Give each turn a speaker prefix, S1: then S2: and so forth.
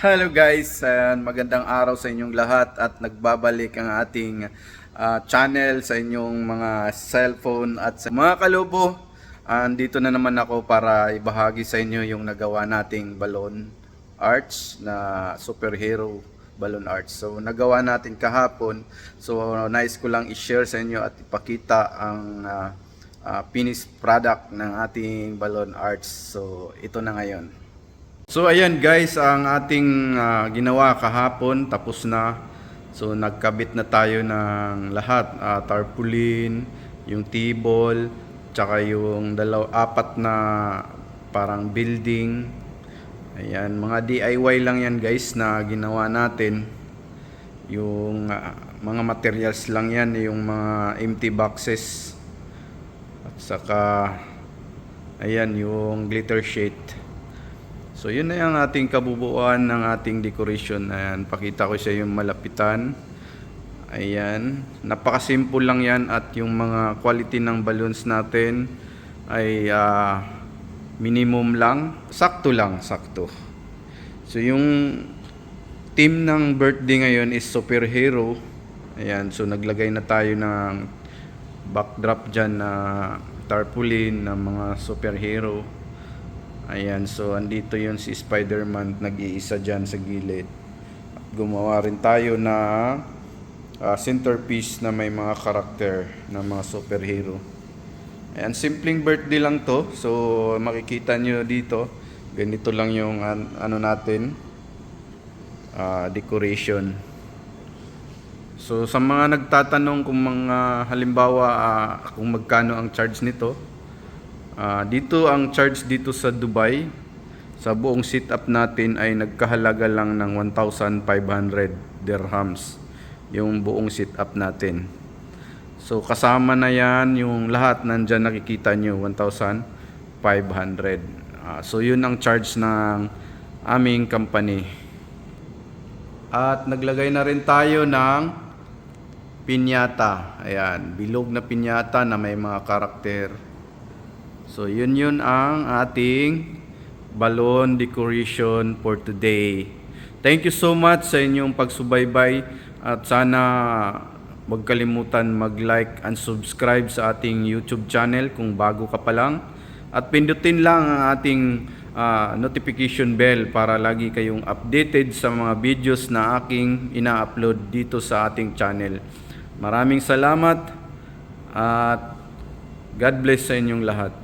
S1: Hello guys, and magandang araw sa inyong lahat at nagbabalik ang ating channel sa inyong mga cellphone at sa mga kalubo. Andito na naman ako para ibahagi sa inyo yung nagawa nating balloon arts na superhero balloon arts. So nagawa natin kahapon. So nais ko lang i-share sa inyo at ipakita ang finished product ng ating balloon arts. So ito na ngayon. So ayan guys, ang ating ginawa kahapon tapos na. So nagkabit na tayo ng lahat, tarpaulin, yung table, tsaka yung apat na parang building. Ayan, mga DIY lang yan guys na ginawa natin. Yung mga materials lang yan, yung mga empty boxes. At saka ayan yung glitter sheet. So yun na yung ating kabubuan ng ating decoration. Ayan, pakita ko sa yung malapitan. Ayan, napakasimple lang yan at yung mga quality ng balloons natin ay minimum lang. Sakto lang, sakto. So yung team ng birthday ngayon is superhero. Ayan, so naglagay na tayo ng backdrop dyan na tarpaulin ng mga superhero. Ayan, so andito yun si Spider-Man nag-iisa dyan sa gilid. At gumawa rin tayo na centerpiece na may mga karakter na mga superhero. Ayan, simpleng birthday lang to. So makikita nyo dito, ganito lang yung ano natin, decoration. So sa mga nagtatanong kung mga halimbawa kung magkano ang charge nito, dito ang charge dito sa Dubai sa buong setup natin ay nagkahalaga lang ng 1,500 dirhams yung buong setup natin. So kasama na yan yung lahat, nandyan nakikita nyo 1,500. So yun ang charge ng aming company. At naglagay na rin tayo ng pinyata. Ayan, bilog na pinyata na may mga karakter. So yun ang ating balloon decoration for today. Thank you so much sa inyong pagsubaybay at sana huwag kalimutan mag-like and subscribe sa ating YouTube channel kung bago ka pa lang. At pindutin lang ang ating notification bell para lagi kayong updated sa mga videos na aking ina-upload dito sa ating channel. Maraming salamat at God bless sa inyong lahat.